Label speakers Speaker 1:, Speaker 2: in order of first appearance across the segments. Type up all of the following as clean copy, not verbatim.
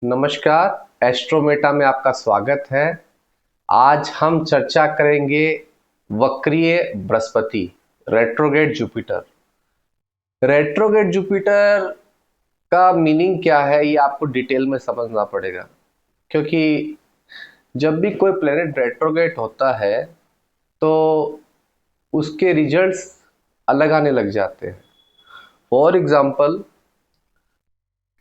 Speaker 1: नमस्कार, एस्ट्रोमेटा में आपका स्वागत है। आज हम चर्चा करेंगे वक्रीय Brihaspati, retrograde Jupiter. Retrograde Jupiter का मीनिंग क्या है ये आपको डिटेल में समझना पड़ेगा, क्योंकि जब भी कोई प्लेनेट रेट्रोग्रेड होता है तो उसके रिजल्ट्स अलग आने लग जाते हैं। फॉर एग्जाम्पल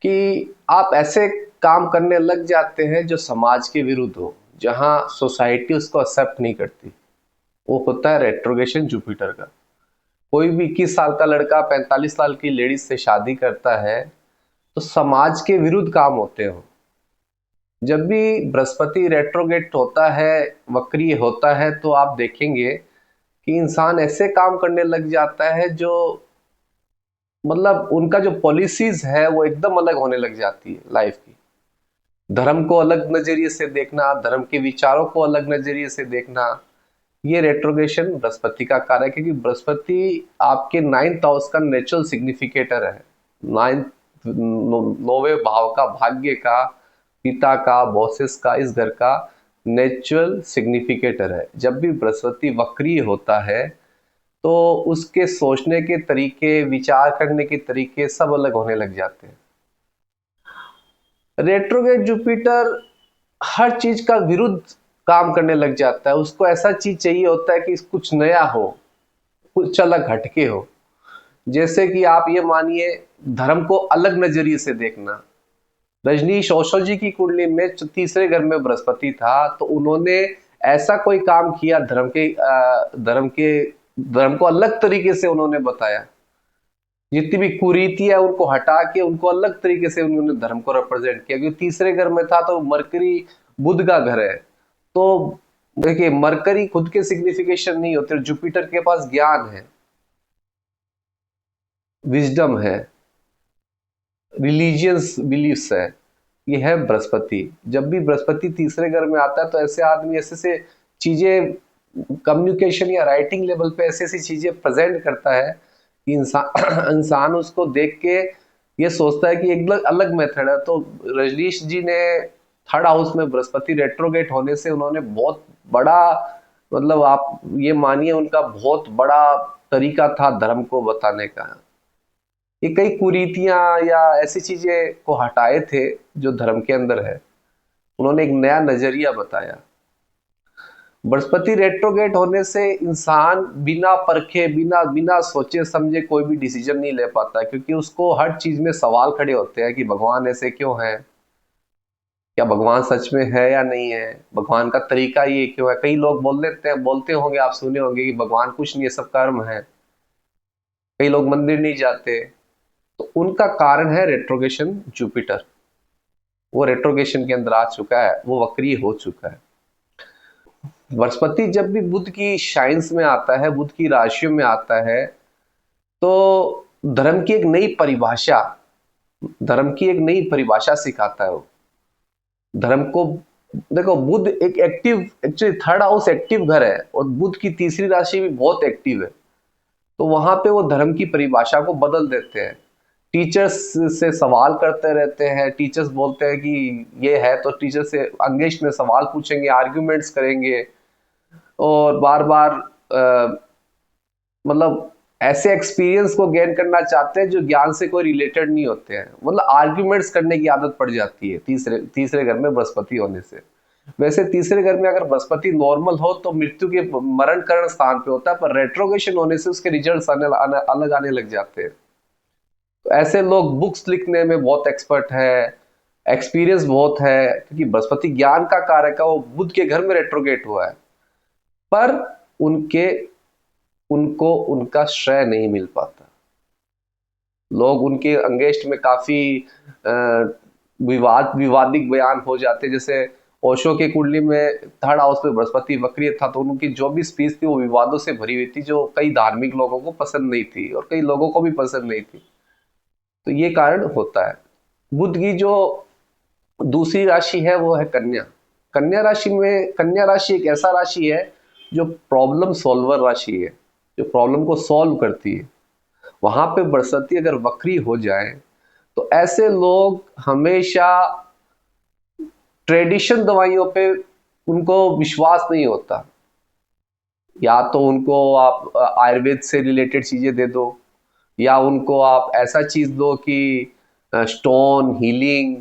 Speaker 1: कि आप ऐसे काम करने लग जाते हैं जो समाज के विरुद्ध हो, जहां सोसाइटी उसको एक्सेप्ट नहीं करती। वो होता है रेट्रोग्रेशन जुपिटर का। कोई भी 21 साल का लड़का 45 साल की लेडीज से शादी करता है तो समाज के विरुद्ध काम होते हो। जब भी बृहस्पति रेट्रोग्रेड होता है, वक्रीय होता है, तो आप देखेंगे कि इंसान ऐसे काम करने लग जाता है जो मतलब उनका जो पॉलिसीज है वो एकदम अलग होने लग जाती है लाइफ की। धर्म को अलग नजरिए से देखना, धर्म के विचारों को अलग नजरिए से देखना, ये रेट्रोग्रेशन बृहस्पति का कार्य है। क्योंकि बृहस्पति आपके 9th हाउस का नेचुरल सिग्निफिकेटर है। 9वें भाव का, भाग्य का, पिता का, बॉसेस का, इस घर का नेचुरल सिग्निफिकेटर है। जब भी बृहस्पति वक्रीय होता है तो उसके सोचने के तरीके, विचार करने के तरीके सब अलग होने लग जाते हैं। रेट्रोग्रेड जुपिटर हर चीज का विरुद्ध काम करने लग जाता है। उसको ऐसा चीज चाहिए होता है कि कुछ नया हो, कुछ अलग हटके हो। जैसे कि आप ये मानिए, धर्म को अलग नजरिए से देखना। रजनीश ओशो जी की कुंडली में तीसरे घर में बृहस्पति था, तो उन्होंने ऐसा कोई काम किया, धर्म को अलग तरीके से उन्होंने बताया। जितनी भी कुरीतियां उनको हटा के उनको अलग तरीके से उन्होंने धर्म को रिप्रेजेंट किया। क्योंकि तीसरे घर में था तो मरकरी बुध का घर है, तो देखिए मरकरी खुद के सिग्निफिकेशन नहीं होते, जुपिटर के पास ज्ञान है, विजडम है, रिलीजियस बिलीफ्स है। ये है बृहस्पति। जब भी बृहस्पति तीसरे घर में आता है तो ऐसे आदमी ऐसे से चीजें कम्युनिकेशन या राइटिंग लेवल पे ऐसी ऐसी चीजें प्रेजेंट करता है कि इंसान उसको देख के ये सोचता है कि एक अलग मेथड है। तो रजनीश जी ने 3rd हाउस में बृहस्पति रेट्रोगेट होने से उन्होंने बहुत बड़ा, मतलब आप ये मानिए उनका बहुत बड़ा तरीका था धर्म को बताने का। ये कई कुरीतियां या ऐसी चीजें को हटाए थे जो धर्म के अंदर है। उन्होंने एक नया नजरिया बताया। बृहस्पति रेट्रोगेट होने से इंसान बिना परखे, बिना बिना सोचे समझे कोई भी डिसीजन नहीं ले पाता, क्योंकि उसको हर चीज में सवाल खड़े होते हैं कि भगवान ऐसे क्यों है, क्या भगवान सच में है या नहीं है, भगवान का तरीका ये क्यों है। कई लोग बोलते होंगे, आप सुने होंगे कि भगवान कुछ नहीं है, सब कर्म है। कई लोग मंदिर नहीं जाते, तो उनका कारण है रेट्रोगेशन जुपिटर। वो रेट्रोगेशन के अंदर आ चुका है, वो वक्रीय हो चुका है। बृहस्पति जब भी बुध की शाइन्स में आता है, बुध की राशियों में आता है, तो धर्म की एक नई परिभाषा सिखाता है वो। धर्म को देखो, बुध एक active, actually 3rd house active घर है और बुध की तीसरी राशि भी बहुत एक्टिव है। तो वहां पे वो धर्म की परिभाषा को बदल देते हैं। टीचर्स से सवाल करते रहते हैं, टीचर्स बोलते हैं कि ये है, तो टीचर से अंगेस्ट में सवाल पूछेंगे, आर्ग्यूमेंट्स करेंगे और बार बार मतलब ऐसे एक्सपीरियंस को गेन करना चाहते हैं जो ज्ञान से कोई रिलेटेड नहीं होते हैं। मतलब आर्ग्यूमेंट्स करने की आदत पड़ जाती है तीसरे घर में बृहस्पति होने से। वैसे तीसरे घर में अगर बृहस्पति नॉर्मल हो तो मृत्यु के मरण करण स्थान पे होता है, पर रेट्रोगेशन होने से उसके रिजल्ट्स अलग आने लग जाते हैं। तो ऐसे लोग बुक्स लिखने में बहुत एक्सपर्ट है, एक्सपीरियंस बहुत है, क्योंकि बृहस्पति ज्ञान का कारक है, वो बुध के घर में रेट्रोगेट हुआ है। पर उनको उनका श्रेय नहीं मिल पाता। लोग उनके अंगेस्ट में काफी विवादिक बयान हो जाते। जैसे ओशो के कुंडली में 3rd हाउस में बृहस्पति वक्रीय था, तो उनकी जो भी स्पीच थी वो विवादों से भरी हुई थी, जो कई धार्मिक लोगों को पसंद नहीं थी और कई लोगों को भी पसंद नहीं थी। तो ये कारण होता है। बुध की जो दूसरी राशि है वो है कन्या। कन्या राशि एक ऐसा राशि है जो प्रॉब्लम सॉल्वर राशि है, जो प्रॉब्लम को सॉल्व करती है। वहां पे बृहस्पति अगर वक्री हो जाए तो ऐसे लोग हमेशा ट्रेडिशन दवाइयों पे उनको विश्वास नहीं होता। या तो उनको आप आयुर्वेद से रिलेटेड चीजें दे दो, या उनको आप ऐसा चीज दो कि स्टोन हीलिंग,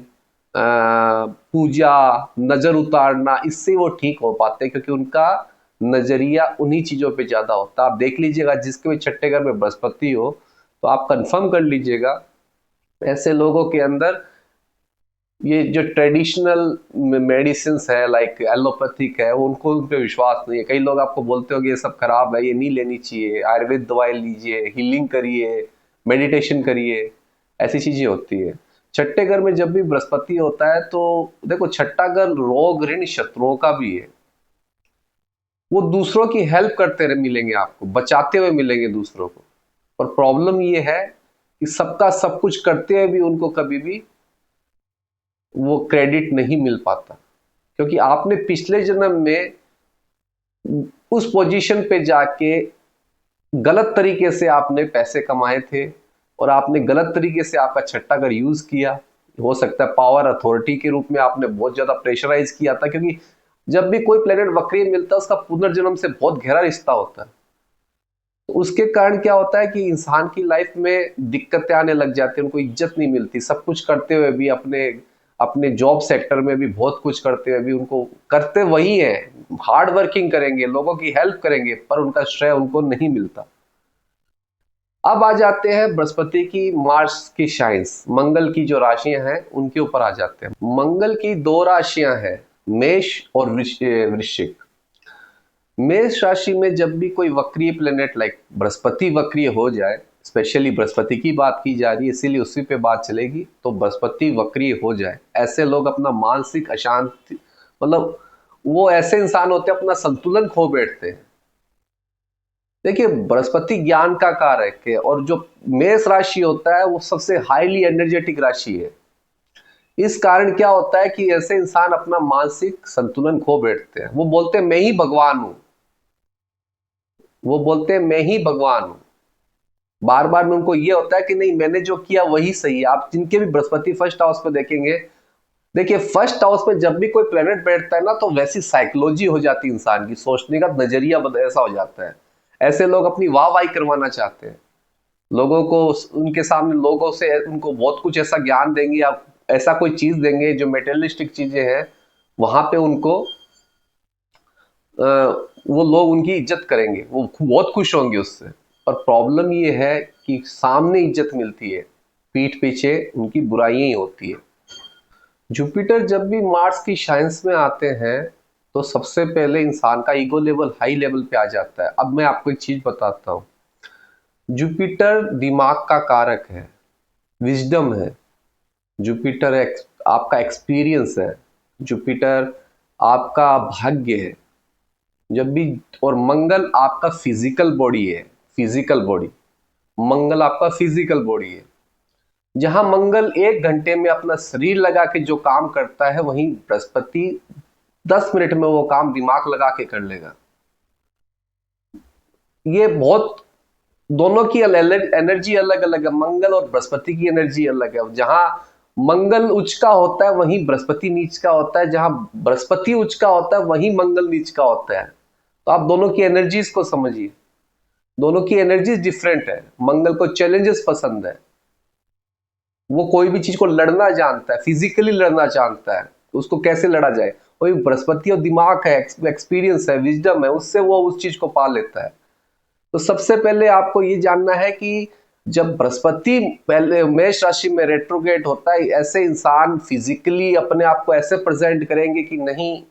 Speaker 1: पूजा, नजर उतारना, इससे वो ठीक हो पाते हैं, क्योंकि उनका नजरिया उन्हीं चीजों पे ज्यादा होता है। आप देख लीजिएगा, जिसके भी छठे घर में बृहस्पति हो तो आप कंफर्म कर लीजिएगा, ऐसे लोगों के अंदर ये जो ट्रेडिशनल मेडिसिन है लाइक एलोपैथिक है, उनको उन पे विश्वास नहीं है। कई लोग आपको बोलते हो कि ये सब खराब है, ये नहीं लेनी चाहिए, आयुर्वेद दवाई लीजिए, हीलिंग करिए, मेडिटेशन करिए, ऐसी चीजें होती है। छठे घर में जब भी बृहस्पति होता है तो देखो, छठा घर रोग ऋण शत्रुओं का भी है। वो दूसरों की हेल्प करते रहे मिलेंगे, आपको बचाते हुए मिलेंगे दूसरों को। पर प्रॉब्लम ये है कि सबका सब कुछ करते हुए भी उनको कभी भी वो क्रेडिट नहीं मिल पाता, क्योंकि आपने पिछले जन्म में उस पोजीशन पे जाके गलत तरीके से आपने पैसे कमाए थे, और आपने गलत तरीके से आपका छठा घर यूज किया। हो सकता है पावर अथॉरिटी के रूप में आपने बहुत ज्यादा प्रेशराइज किया था, क्योंकि जब भी कोई प्लेनेट वक्रीय मिलता है उसका पुनर्जन्म से बहुत गहरा रिश्ता होता है। तो उसके कारण क्या होता है कि इंसान की लाइफ में दिक्कतें आने लग जाती है, उनको इज्जत नहीं मिलती। सब कुछ करते हुए भी, अपने अपने जॉब सेक्टर में भी बहुत कुछ करते हुए भी, उनको करते वही है, हार्ड वर्किंग करेंगे, लोगों की हेल्प करेंगे, पर उनका श्रेय उनको नहीं मिलता। अब आ जाते हैं बृहस्पति की मार्स की शाइन्स, मंगल की जो राशियां हैं उनके ऊपर आ जाते हैं। मंगल की दो राशियां हैं, मेष और वृश्चिक। मेष राशि में जब भी कोई वक्रीय प्लेनेट लाइक बृहस्पति वक्रीय हो जाए, स्पेशली बृहस्पति की बात की जा रही है इसीलिए उसी पे बात चलेगी, तो बृहस्पति वक्रीय हो जाए, ऐसे लोग अपना मानसिक अशांति, मतलब वो ऐसे इंसान होते हैं अपना संतुलन खो बैठते हैं। देखिए, बृहस्पति ज्ञान का कारक है, और जो मेष राशि होता है वो सबसे हाईली एनर्जेटिक राशि है। इस कारण क्या होता है कि ऐसे इंसान अपना मानसिक संतुलन खो बैठते हैं। वो बोलते हैं मैं ही भगवान हूं, वो बोलते हैं मैं ही भगवान हूं। बार बार में उनको ये होता है कि नहीं, मैंने जो किया वही सही है। आप जिनके भी बृहस्पति फर्स्ट हाउस पे देखेंगे, देखिए फर्स्ट हाउस में जब भी कोई प्लेनेट बैठता है ना, तो वैसी साइकोलॉजी हो जाती है, इंसान की सोचने का नजरिया ऐसा हो जाता है। ऐसे लोग अपनी वाहवाही करवाना चाहते हैं लोगों को, उनके सामने लोगों से उनको बहुत कुछ ऐसा ज्ञान देंगे या ऐसा कोई चीज देंगे जो मेटेरियलिस्टिक चीजें हैं, वहां पे उनको वो लोग उनकी इज्जत करेंगे, वो बहुत खुश होंगे उससे। पर प्रॉब्लम ये है कि सामने इज्जत मिलती है, पीठ पीछे उनकी बुराइयां ही होती है। जुपिटर जब भी मार्स की साइंस में आते हैं तो सबसे पहले इंसान का ईगो लेवल हाई लेवल पे आ जाता है। अब मैं आपको एक चीज बताता हूँ, जुपिटर दिमाग का कारक है, विजडम है, जुपिटर आपका एक्सपीरियंस है, जुपिटर आपका भाग्य है। जब भी, और मंगल आपका फिजिकल बॉडी है, फिजिकल बॉडी, मंगल आपका फिजिकल बॉडी है। जहां मंगल 1 घंटे में अपना शरीर लगा के जो काम करता है, वहीं बृहस्पति 10 मिनट में वो काम दिमाग लगा के कर लेगा। ये बहुत, दोनों की एनर्जी अलग अलग है, मंगल और बृहस्पति की एनर्जी अलग है। जहां मंगल उच्च का होता है वहीं बृहस्पति नीच का होता है, जहां बृहस्पति उच्च का होता है वहीं मंगल नीच का होता है। तो आप दोनों की एनर्जीज को समझिए, दोनों की एनर्जीज डिफरेंट है। मंगल को चैलेंजेस पसंद है, वो कोई भी चीज को लड़ना जानता है, फिजिकली लड़ना जानता है, उसको कैसे लड़ा जाए। वही बृहस्पति और दिमाग है, एक्सपीरियंस है, विजडम है, उससे वो उस चीज को पा लेता है। तो सबसे पहले आपको ये जानना है कि जब बृहस्पति पहले मेष राशि में रेट्रोग्रेड होता है, ऐसे इंसान फिजिकली अपने आप को ऐसे प्रेजेंट करेंगे कि नहीं,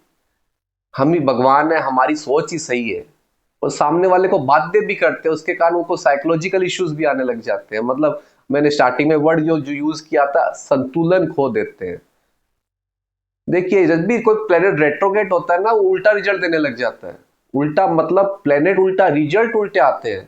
Speaker 1: हम ही भगवान है, हमारी सोच ही सही है, और सामने वाले को बाध्य भी करते हैं। उसके कारण उनको साइकोलॉजिकल इश्यूज भी आने लग जाते हैं। मतलब मैंने स्टार्टिंग में वर्ड जो यूज किया था, संतुलन खो देते हैं। देखिए, जब भी कोई प्लेनेट रेट्रोग्रेड होता है ना, वो उल्टा रिजल्ट देने लग जाता है। उल्टा मतलब प्लेनेट उल्टा, रिजल्ट उल्टे आते हैं।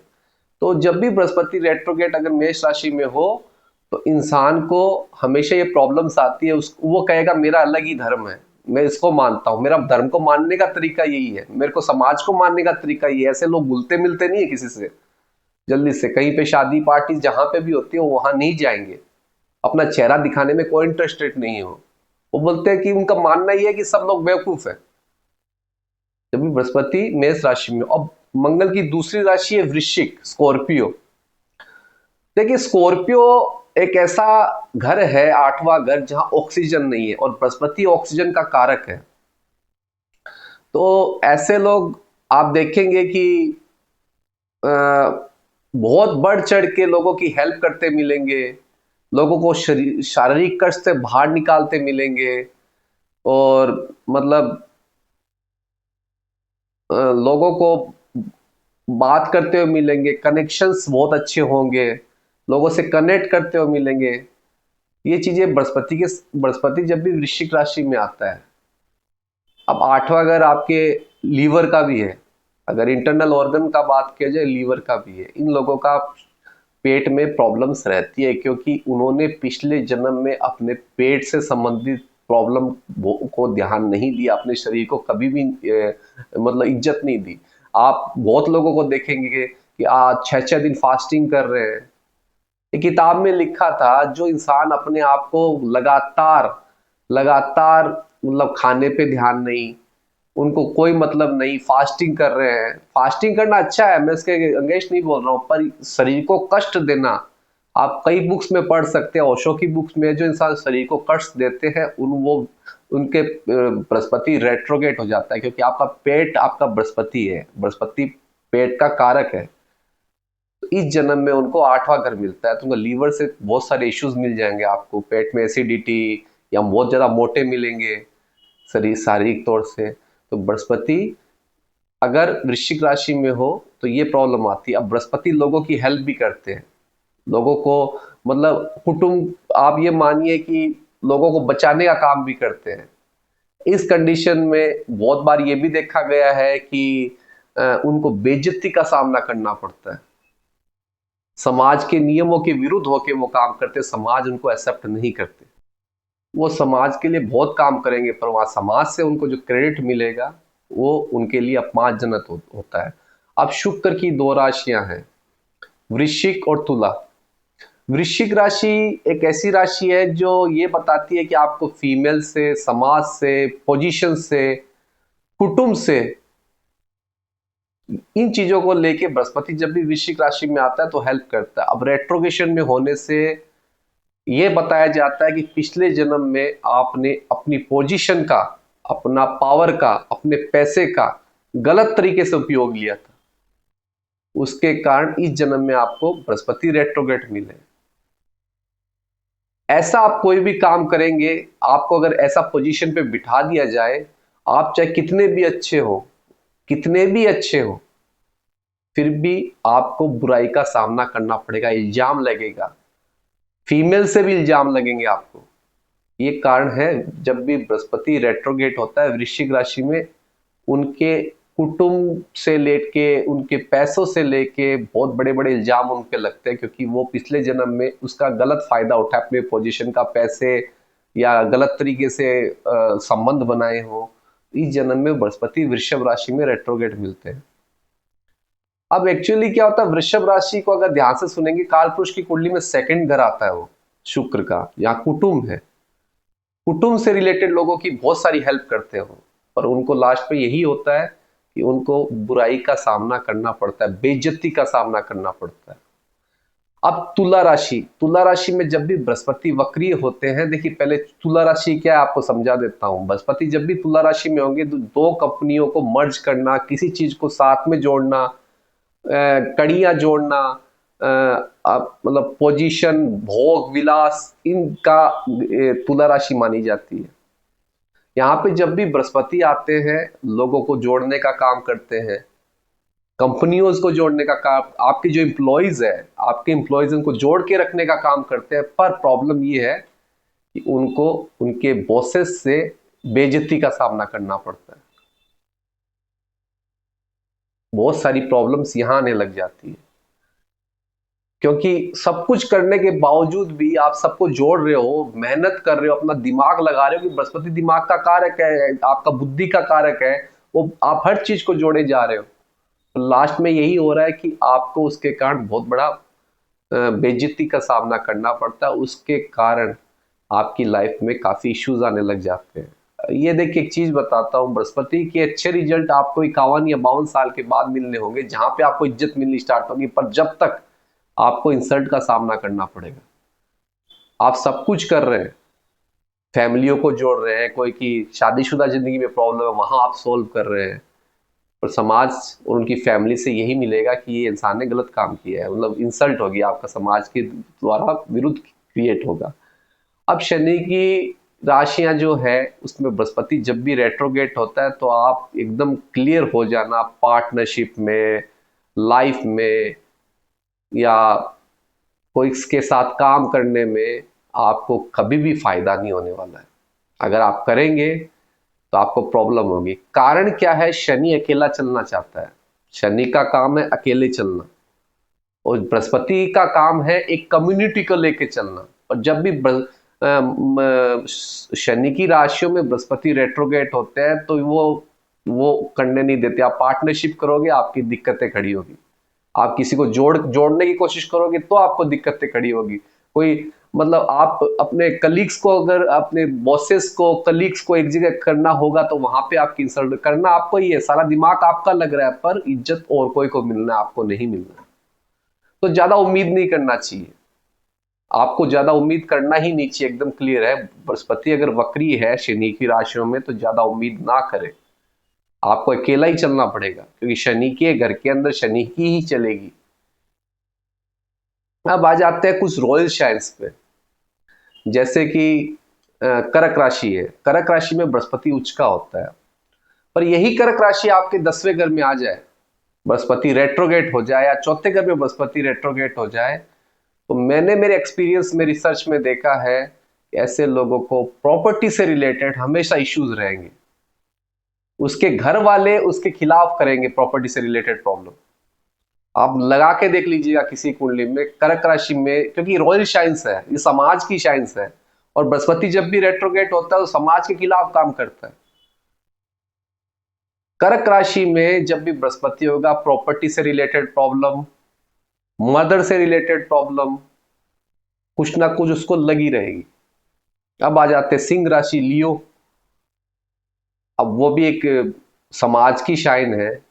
Speaker 1: तो जब भी बृहस्पति रेट्रोग्रेड अगर मेष राशि में हो, तो इंसान को हमेशा ये प्रॉब्लम्स आती है। वो कहेगा मेरा अलग ही धर्म है, मैं इसको मानता हूँ, मेरा धर्म को मानने का तरीका यही है, मेरे को समाज को मानने का तरीका ये है। ऐसे लोग भूलते मिलते नहीं है किसी से जल्दी से। कहीं पे शादी पार्टी जहां पे भी होती है, वो वहां नहीं जाएंगे, अपना चेहरा दिखाने में कोई इंटरेस्टेड नहीं हो, वो बोलते हैं कि उनका मानना ये है कि सब लोग बेवकूफ है। जब भी बृहस्पति मेष राशि में, अब मंगल की दूसरी राशि है वृश्चिक, स्कॉर्पियो। देखिए स्कॉर्पियो एक ऐसा घर है, आठवां घर, जहां ऑक्सीजन नहीं है, और बृहस्पति ऑक्सीजन का कारक है। तो ऐसे लोग आप देखेंगे कि अ, बहुत बढ़ चढ़ के लोगों की हेल्प करते मिलेंगे, लोगों को शारीरिक कष्ट से बाहर निकालते मिलेंगे, और मतलब लोगों को बात करते हुए मिलेंगे, कनेक्शंस बहुत अच्छे होंगे, लोगों से कनेक्ट करते हुए मिलेंगे। ये चीजें बृहस्पति जब भी वृश्चिक राशि में आता है। अब आठवां घर आपके लीवर का भी है, अगर इंटरनल ऑर्गन का बात किया जाए, लीवर का भी है। इन लोगों का पेट में प्रॉब्लम्स रहती है, क्योंकि उन्होंने पिछले जन्म में अपने पेट से संबंधित प्रॉब्लम को ध्यान नहीं दिया, अपने शरीर को कभी भी मतलब इज्जत नहीं दी। आप बहुत लोगों को देखेंगे कि आज 6-6 दिन फास्टिंग कर रहे हैं। एक किताब में लिखा था, जो इंसान अपने आप को लगातार लगातार मतलब खाने पे ध्यान नहीं, उनको कोई मतलब नहीं, फास्टिंग कर रहे हैं। फास्टिंग करना अच्छा है, मैं इसके अगेंस्ट नहीं बोल रहा हूँ, पर शरीर को कष्ट देना, आप कई बुक्स में पढ़ सकते हैं, ओशो की बुक्स में, जो इंसान शरीर को कष्ट देते हैं उनके बृहस्पति रेट्रोगेट हो जाता है, क्योंकि आपका पेट आपका बृहस्पति है, बृहस्पति पेट का कारक है। तो इस जन्म में उनको आठवां घर मिलता है, तो उनको लीवर से बहुत सारे इश्यूज मिल जाएंगे, आपको पेट में एसिडिटी, या बहुत ज्यादा मोटे मिलेंगे शरीर शारीरिक तौर से। तो बृहस्पति अगर वृश्चिक राशि में हो तो ये प्रॉब्लम आती है। अब बृहस्पति लोगों की हेल्प भी करते हैं, लोगों को मतलब कुटुंब, आप ये मानिए कि लोगों को बचाने का काम भी करते हैं। इस कंडीशन में बहुत बार ये भी देखा गया है कि उनको बेइज्जती का सामना करना पड़ता है, समाज के नियमों के विरुद्ध होकर वो काम करते, समाज उनको एक्सेप्ट नहीं करते। वो समाज के लिए बहुत काम करेंगे, पर वहां समाज से उनको जो क्रेडिट मिलेगा वो उनके लिए अपमानजनक होता है। अब शुक्र की 2 राशियां हैं, वृश्चिक और तुला। वृश्चिक राशि एक ऐसी राशि है जो ये बताती है कि आपको फीमेल से, समाज से, पोजीशन से, कुटुंब से, इन चीजों को लेके बृहस्पति जब भी वृश्चिक राशि में आता है तो हेल्प करता है। अब रेट्रोगेशन में होने से ये बताया जाता है कि पिछले जन्म में आपने अपनी पोजीशन का, अपना पावर का, अपने पैसे का गलत तरीके से उपयोग लिया था, उसके कारण इस जन्म में आपको बृहस्पति रेट्रोगेट मिले। ऐसा आप कोई भी काम करेंगे, आपको अगर ऐसा पोजीशन पे बिठा दिया जाए, आप चाहे कितने भी अच्छे हो, कितने भी अच्छे हो, फिर भी आपको बुराई का सामना करना पड़ेगा, इल्जाम लगेगा, फीमेल से भी इल्जाम लगेंगे आपको। ये कारण है जब भी बृहस्पति रेट्रोगेट होता है वृश्चिक राशि में, उनके कुटुंब से लेके, उनके पैसों से लेके बहुत बड़े बड़े इल्जाम उन पे लगते हैं, क्योंकि वो पिछले जन्म में उसका गलत फायदा उठा, अपने पोजीशन का, पैसे या गलत तरीके से संबंध बनाए हो। इस जन्म में बृहस्पति वृषभ राशि में रेट्रोगेट मिलते हैं। अब एक्चुअली क्या होता है, वृषभ राशि को अगर ध्यान से सुनेंगे, काल पुरुष की कुंडली में सेकंड घर आता है वो शुक्र का, यहाँ कुटुंब है। कुटुंब से रिलेटेड लोगों की बहुत सारी हेल्प करते हो, पर उनको लास्ट पे यही होता है कि उनको बुराई का सामना करना पड़ता है, बेइज्जती का सामना करना पड़ता है। अब तुला राशि में जब भी बृहस्पति वक्रीय होते हैं, देखिए पहले तुला राशि क्या है आपको समझा देता हूं। बृहस्पति जब भी तुला राशि में होंगे तो 2 कंपनियों को मर्ज करना, किसी चीज को साथ में जोड़ना, कड़ियां जोड़ना, मतलब पोजीशन, भोग विलास, इनका तुला राशि मानी जाती है। यहाँ पे जब भी बृहस्पति आते हैं, लोगों को जोड़ने का काम करते हैं, कंपनियों को जोड़ने का काम, आपके जो एम्प्लॉयज है, आपके एम्प्लॉयज उनको जोड़ के रखने का काम करते हैं। पर प्रॉब्लम ये है कि उनको उनके बॉसेस से बेइज्जती का सामना करना पड़ता है। बहुत सारी प्रॉब्लम्स यहां आने लग जाती है, क्योंकि सब कुछ करने के बावजूद भी आप सबको जोड़ रहे हो, मेहनत कर रहे हो, अपना दिमाग लगा रहे हो, कि बृहस्पति दिमाग का कारक है, आपका बुद्धि का कारक है, वो आप हर चीज को जोड़े जा रहे हो। तो लास्ट में यही हो रहा है कि आपको उसके कारण बहुत बड़ा बेइज्जती का सामना करना पड़ता है। उसके कारण आपकी लाइफ में काफी इश्यूज आने लग जाते हैं। ये देखिए एक चीज बताता हूँ, बृहस्पति के अच्छे रिजल्ट आपको 51 या 52 साल के बाद मिलने होंगे, जहां पे आपको इज्जत मिलनी स्टार्ट होगी, पर जब तक आपको इंसल्ट का सामना करना पड़ेगा। आप सब कुछ कर रहे हैं, फैमिलियों को जोड़ रहे हैं, कोई की शादीशुदा जिंदगी में प्रॉब्लम है वहां आप सोल्व कर रहे हैं, पर समाज और उनकी फैमिली से यही मिलेगा कि ये इंसान ने गलत काम किया है, मतलब इंसल्ट होगी आपका, समाज के द्वारा विरुद्ध क्रिएट होगा। अब शनि की राशियां जो है उसमें बृहस्पति जब भी रेट्रोगेट होता है तो आप एकदम क्लियर हो जाना, पार्टनरशिप में, लाइफ में, या कोई इसके साथ काम करने में आपको कभी भी फायदा नहीं होने वाला है। अगर आप करेंगे तो आपको प्रॉब्लम होगी। कारण क्या है? शनि अकेला चलना चाहता है, शनि का काम है अकेले चलना, और बृहस्पति का काम है एक कम्युनिटी को लेके चलना। और जब भी शनि की राशियों में बृहस्पति रेट्रोगेट होते हैं तो वो करने नहीं देते। आप पार्टनरशिप करोगे आपकी दिक्कतें खड़ी होगी, आप किसी को जोड़ने की कोशिश करोगे तो आपको दिक्कतें खड़ी होगी। कोई मतलब आप अपने कलीग्स को, अगर अपने बॉसेस को, कलीग्स को एक जगह करना होगा तो वहां पे आपकी इंसल्ट करना आपको ही है, सारा दिमाग आपका लग रहा है, पर इज्जत और कोई को मिलना है, आपको नहीं मिलना। तो ज्यादा उम्मीद नहीं करना चाहिए, आपको ज्यादा उम्मीद करना ही नहीं चाहिए, एकदम क्लियर है। बृहस्पति अगर वक्री है शनि की राशियों में तो ज्यादा उम्मीद ना करें, आपको अकेला ही चलना पड़ेगा, क्योंकि शनि के घर के अंदर शनि की ही चलेगी। अब आ जाते हैं कुछ रॉयल साइंस पे, जैसे कि कर्क राशि है। कर्क राशि में बृहस्पति उच्च का होता है, पर यही कर्क राशि आपके 10वें घर में आ जाए, बृहस्पति रेट्रोगेट हो जाए, या चौथे घर में बृहस्पति रेट्रोगेट हो जाए, तो मैंने मेरे एक्सपीरियंस में, रिसर्च में देखा है ऐसे लोगों को प्रॉपर्टी से रिलेटेड हमेशा इश्यूज रहेंगे, उसके घर वाले उसके खिलाफ करेंगे प्रॉपर्टी से रिलेटेड प्रॉब्लम। आप लगा के देख लीजिएगा किसी कुंडली में कर्क राशि में, क्योंकि रॉयल साइंस है, ये समाज की साइंस है, और बृहस्पति जब भी रेट्रोगेट होता है तो समाज के खिलाफ काम करता है। कर्क राशि में जब भी बृहस्पति होगा, प्रॉपर्टी से रिलेटेड प्रॉब्लम, मदर से रिलेटेड प्रॉब्लम, कुछ ना कुछ उसको लगी रहेगी। अब आ जाते हैं सिंह राशि, लियो। अब वो भी एक समाज की शाइन है,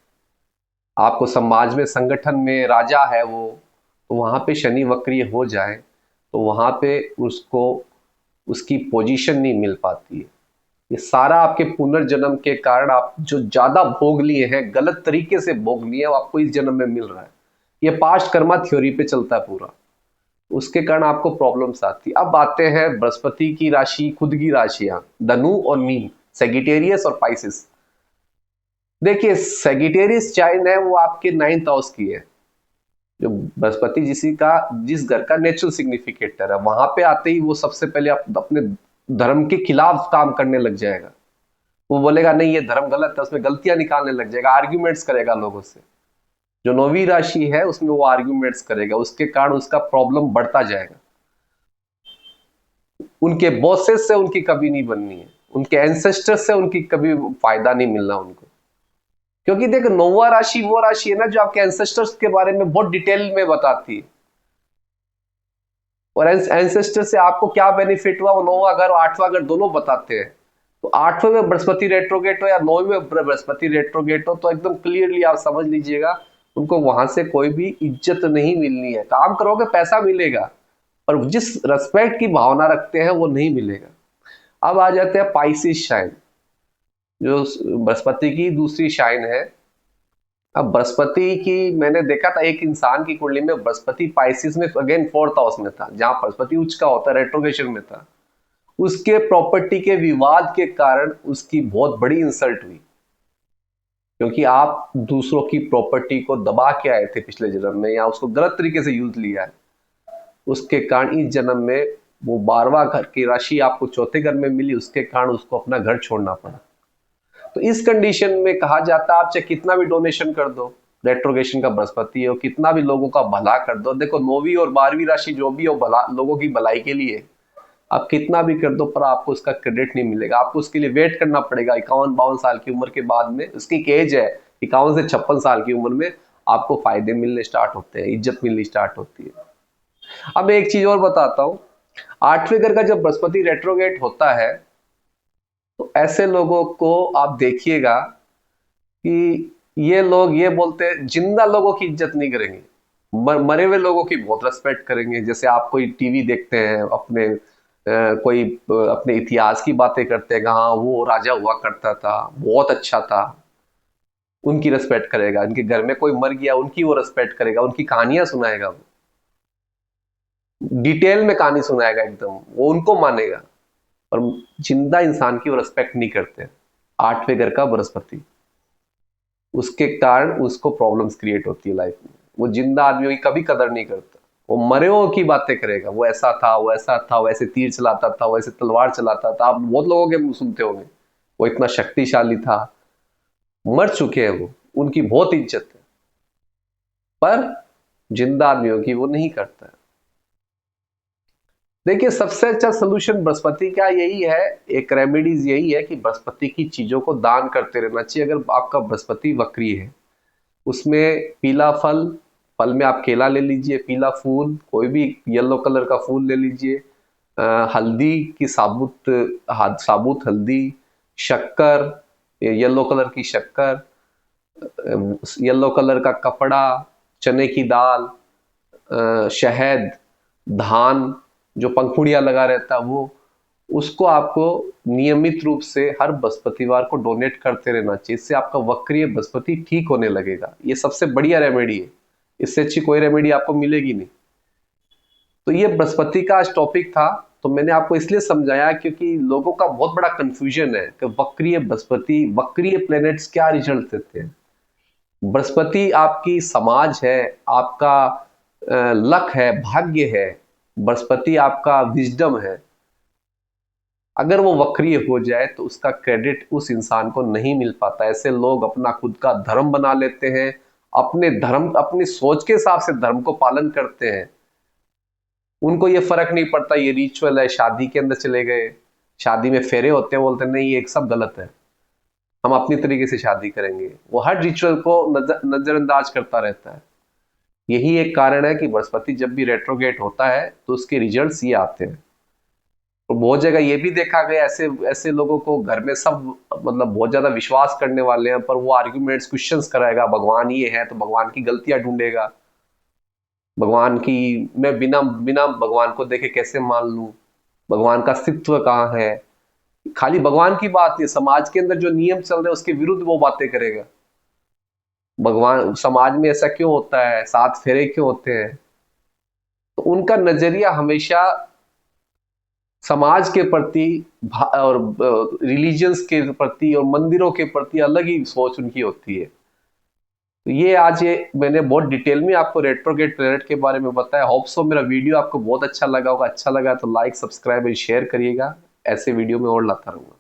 Speaker 1: आपको समाज में, संगठन में राजा है वो, तो वहां पे शनि वक्री हो जाए तो वहां पे उसको उसकी पोजीशन नहीं मिल पाती है। ये सारा आपके पुनर्जन्म के कारण, आप जो ज्यादा भोग लिए हैं, गलत तरीके से भोग लिए, वो आपको इस जन्म में मिल रहा है। ये पास्ट कर्मा थ्योरी पे चलता है पूरा, उसके कारण आपको प्रॉब्लम्स आती है। अब आते हैं बृहस्पति की राशि, खुद की राशियां, धनु और मीन, सेगिटेरियस और पाइसिस। देखिए सेगिटेरियस चाइन है वो आपके 9th हाउस की है, जो बृहस्पति जिस घर का नेचुरल सिग्निफिकेटर है, वहां पे आते ही वो सबसे पहले अपने धर्म के खिलाफ काम करने लग जाएगा। वो बोलेगा नहीं ये धर्म गलत है, उसमें गलतियां निकालने लग जाएगा, आर्ग्यूमेंट्स करेगा लोगों से। जो 9वीं राशि है उसमें वो आर्ग्यूमेंट्स करेगा, उसके कारण उसका प्रॉब्लम बढ़ता जाएगा। उनके बॉसेस से उनकी कभी नहीं बननी है, उनके एंसेस्टर्स से उनकी कभी फायदा नहीं मिलना उनको, क्योंकि देख 9वां राशि वो राशि है ना जो आपके एंसेस्टर्स के बारे में बहुत डिटेल में बताती है, और एंसेस्टर से आपको क्या बेनिफिट हुआ वो 9वां घर और 8वां घर दोनों बताते हैं। तो 8वें में बृहस्पति रेट्रोगेट हो या 9वें में बृहस्पति रेट्रोगेट हो, तो एकदम क्लियरली आप समझ लीजिएगा उनको वहां से कोई भी इज्जत नहीं मिलनी है। काम करोगे पैसा मिलेगा, पर जिस रेस्पेक्ट की भावना रखते हैं वो नहीं मिलेगा। अब आ जाते हैं पाइसिस शाइन, जो बृहस्पति की दूसरी शाइन है। अब बृहस्पति की मैंने देखा था एक इंसान की कुंडली में बृहस्पति पाइसिस में अगेन 4th हाउस में था, जहां बृहस्पति उच्च का होता है, रेट्रोगेशन में था। उसके प्रॉपर्टी के विवाद के कारण उसकी बहुत बड़ी इंसल्ट हुई, क्योंकि आप दूसरों की प्रॉपर्टी को दबा के आए थे पिछले जन्म में, या उसको गलत तरीके से यूज लिया है, उसके कारण इस जन्म में वो 12वां घर की राशि आपको चौथे घर में मिली, उसके कारण उसको अपना घर छोड़ना पड़ा। तो इस कंडीशन में कहा जाता है आप चाहे कितना भी डोनेशन कर दो, रेट्रोगेशन का बृहस्पति हो, कितना भी लोगों का भला कर दो, देखो 9वीं और 12वीं राशि जो भी हो भला, लोगों की भलाई के लिए, आप कितना भी कर दो पर आपको उसका क्रेडिट नहीं मिलेगा। आपको उसके लिए वेट करना पड़ेगा 51-52 साल की उम्र के बाद में, उसकी एज है 51 से 56 साल की उम्र में आपको फायदे मिलने स्टार्ट होते हैं, इज्जत मिलनी स्टार्ट होती है। अब एक चीज और बताता हूँ, 8वें घर का जब बृहस्पति रेट्रोगेट होता है तो ऐसे लोगों को आप देखिएगा कि ये लोग ये बोलते हैं, जिंदा लोगों की इज्जत नहीं करेंगे, मरे हुए लोगों की बहुत रेस्पेक्ट करेंगे। जैसे आप कोई टीवी देखते हैं, अपने कोई अपने इतिहास की बातें करते हैं कि हाँ वो राजा हुआ करता था, बहुत अच्छा था, उनकी रेस्पेक्ट करेगा। उनके घर में कोई मर गया, उनकी वो रेस्पेक्ट करेगा, उनकी कहानियां सुनाएगा, वो डिटेल में कहानी सुनाएगा, एकदम वो उनको मानेगा। और जिंदा इंसान की वो रेस्पेक्ट नहीं करते। 8वें घर का बृहस्पति, उसके कारण उसको प्रॉब्लम्स क्रिएट होती है लाइफ में। वो जिंदा आदमियों की कभी कदर नहीं करता, वो मरे हुओं की बातें करेगा, वो ऐसा था, वो ऐसा था, वो ऐसे तीर चलाता था, वो ऐसे तलवार चलाता था। आप बहुत लोगों के मुंह सुनते होंगे, वो इतना शक्तिशाली था। मर चुके हैं वो, उनकी बहुत इज्जत है, पर जिंदा आदमियों की वो नहीं करता है। देखिए, सबसे अच्छा सोल्यूशन बृहस्पति का यही है, एक रेमेडीज यही है कि बृहस्पति की चीजों को दान करते रहना चाहिए। अगर आपका बृहस्पति वक्री है, उसमें पीला फल, फल में आप केला ले लीजिए, पीला फूल, कोई भी येलो कलर का फूल ले लीजिए, हल्दी की साबुत हल्दी, शक्कर, येलो कलर की शक्कर, येलो कलर का कपड़ा, चने की दाल, शहद, धान जो पंखुड़ियां लगा रहता है वो, उसको आपको नियमित रूप से हर बृहस्पतिवार को डोनेट करते रहना चाहिए। इससे आपका वक्रीय बृहस्पति ठीक होने लगेगा। ये सबसे बढ़िया रेमेडी है, इससे अच्छी कोई रेमेडी आपको मिलेगी नहीं। तो ये बृहस्पति का आज टॉपिक था। तो मैंने आपको इसलिए समझाया क्योंकि लोगों का बहुत बड़ा कंफ्यूजन है कि वक्रीय बृहस्पति, वक्रीय प्लैनेट्स क्या रिजल्ट देते हैं। बृहस्पति आपकी समाज है, आपका लक है, भाग्य है। बृहस्पति आपका विजडम है। अगर वो वक्रीय हो जाए तो उसका क्रेडिट उस इंसान को नहीं मिल पाता। ऐसे लोग अपना खुद का धर्म बना लेते हैं, अपने धर्म, अपनी सोच के हिसाब से धर्म को पालन करते हैं। उनको ये फर्क नहीं पड़ता ये रिचुअल है, शादी के अंदर चले गए, शादी में फेरे होते हैं, बोलते नहीं ये सब गलत है, हम अपनी तरीके से शादी करेंगे। वो हर रिचुअल को नजरअंदाज करता रहता है। यही एक कारण है कि बृहस्पति जब भी रेट्रोगेट होता है तो उसके रिजल्ट्स ये आते हैं। तो बहुत जगह ये भी देखा गया, ऐसे ऐसे लोगों को घर में सब मतलब बहुत ज्यादा विश्वास करने वाले हैं, पर वो आर्ग्यूमेंट्स, क्वेश्चंस कराएगा, भगवान ये है तो भगवान की गलतियां ढूंढेगा, भगवान की, मैं बिना बिना भगवान को देखे कैसे मान लूं, भगवान का अस्तित्व कहाँ है। खाली भगवान की बात नहीं, समाज के अंदर जो नियम चल रहे हैं उसके विरुद्ध वो बातें करेगा। भगवान, समाज में ऐसा क्यों होता है, 7 फेरे क्यों होते हैं। तो उनका नजरिया हमेशा समाज के प्रति और रिलीजियंस के प्रति और मंदिरों के प्रति अलग ही सोच उनकी होती है। तो ये आज ये मैंने बहुत डिटेल में आपको रेट्रोगेट प्लैनेट के बारे में बताया। होप सो मेरा वीडियो आपको बहुत अच्छा लगा होगा। अच्छा लगा तो लाइक, सब्सक्राइब एंड शेयर करिएगा। ऐसे वीडियो में और लाता रहूंगा।